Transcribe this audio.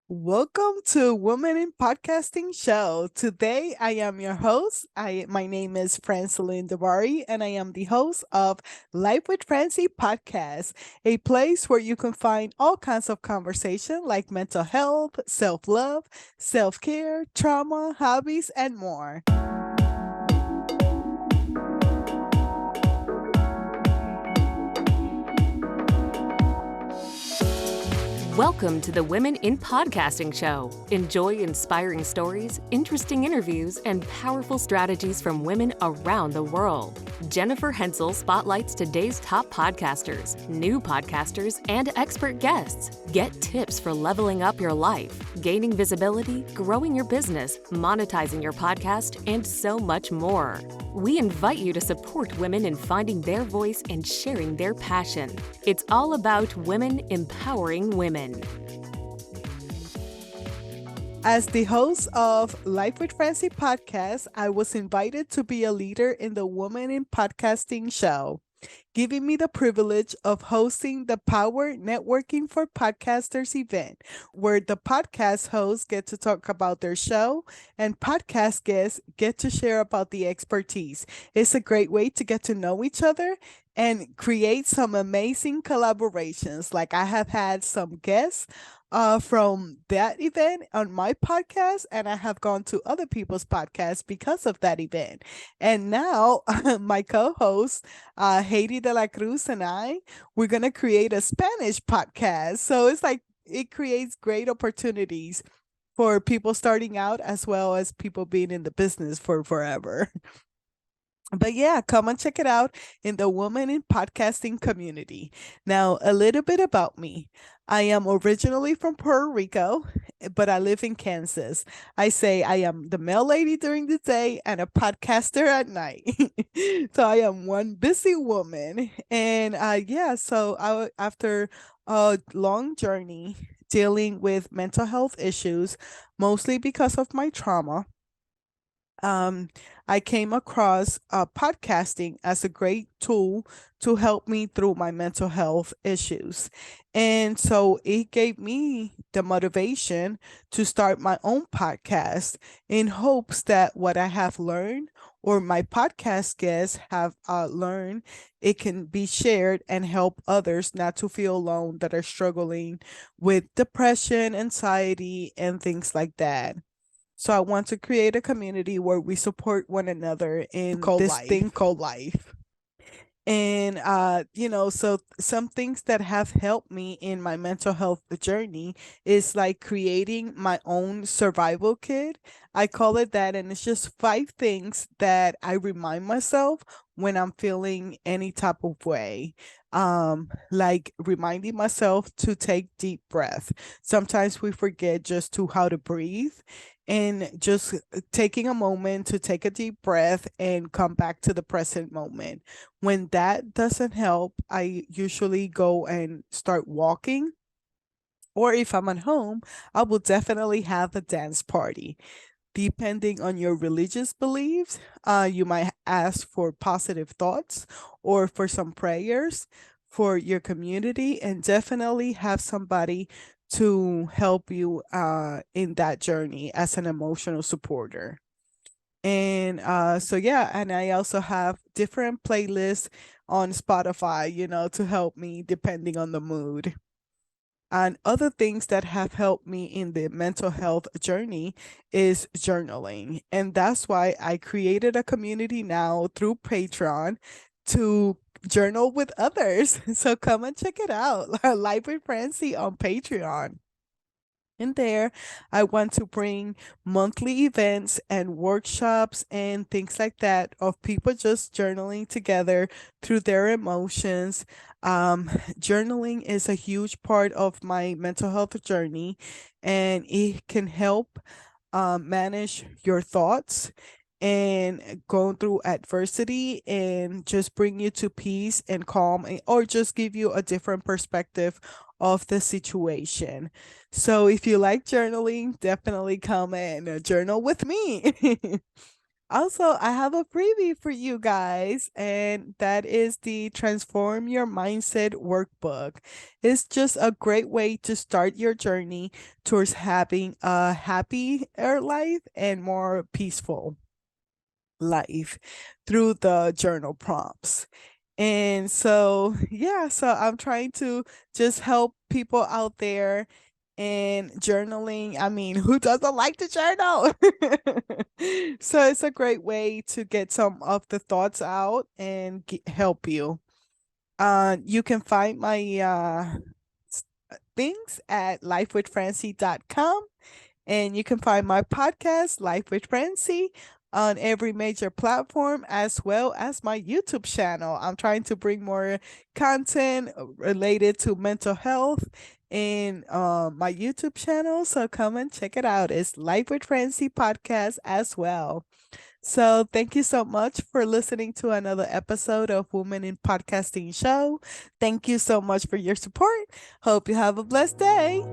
Welcome to Women in Podcasting Show. Today I am your host. My name is Francelyn Devarie, and I am the host of Life with Francy podcast, a place where you can find all kinds of conversation like mental health, self-love, self-care, trauma, hobbies, and more. Welcome to the Women in Podcasting Show. Enjoy inspiring stories, interesting interviews, and powerful strategies from women around the world. Jennifer Hensel spotlights today's top podcasters, new podcasters, and expert guests. Get tips for leveling up your life, gaining visibility, growing your business, monetizing your podcast, and so much more. We invite you to support women in finding their voice and sharing their passion. It's all about women empowering women. As the host of Life with Francie podcast, I was invited to be a leader in the Women in Podcasting show, giving me the privilege of hosting the Power Networking for Podcasters event, where the podcast hosts get to talk about their show and podcast guests get to share about the expertise. It's a great way to get to know each other and create some amazing collaborations. Like I have had some guests from that event on my podcast, and I have gone to other people's podcasts because of that event. And now my co-host, Haiti de la Cruz, and we're going to create a Spanish podcast. So it's like it creates great opportunities for people starting out as well as people being in the business for forever. But yeah, come and check it out in the Woman in Podcasting community. Now, a little bit about me. I am originally from Puerto Rico, but I live in Kansas. I say I am the mail lady during the day and a podcaster at night. So I am one busy woman. And after a long journey dealing with mental health issues, mostly because of my trauma, um, I came across podcasting as a great tool to help me through my mental health issues. And so it gave me the motivation to start my own podcast in hopes that what I have learned or my podcast guests have learned, it can be shared and help others not to feel alone that are struggling with depression, anxiety, and things like that. So I want to create a community where we support one another in this thing called life. And so some things that have helped me in my mental health journey is like creating my own survival kit. I call it that, and it's just 5 things that I remind myself when I'm feeling any type of way. Like reminding myself to take deep breath. Sometimes we forget just to how to breathe, and just taking a moment to take a deep breath and come back to the present moment. When that doesn't help, I usually go and start walking. Or if I'm at home, I will definitely have a dance party. Depending on your religious beliefs, you might ask for positive thoughts or for some prayers for your community, and definitely have somebody to help you in that journey as an emotional supporter. And and I also have different playlists on Spotify, to help me depending on the mood. And other things that have helped me in the mental health journey is journaling. And that's why I created a community now through Patreon to journal with others. So come and check it out. Life with Francie on Patreon. In there, I want to bring monthly events and workshops and things like that of people just journaling together through their emotions. Journaling is a huge part of my mental health journey, and it can help manage your thoughts and going through adversity and just bring you to peace and calm, or just give you a different perspective of the situation. So if you like journaling, definitely come and journal with me. Also, I have a freebie for you guys, and that is the Transform Your Mindset workbook. It's just a great way to start your journey towards having a happier life and more peaceful life through the journal prompts. And so, yeah, so I'm trying to just help people out there and journaling. I mean, who doesn't like to journal? So it's a great way to get some of the thoughts out and help you. You can find my things at lifewithfrancy.com. And you can find my podcast, Life with Francy, on every major platform as well as my YouTube channel. I'm trying to bring more content related to mental health in my YouTube channel. So come and check it out. It's Life with Francy podcast as well. So thank you so much for listening to another episode of Women in Podcasting Show. Thank you so much for your support. Hope you have a blessed day.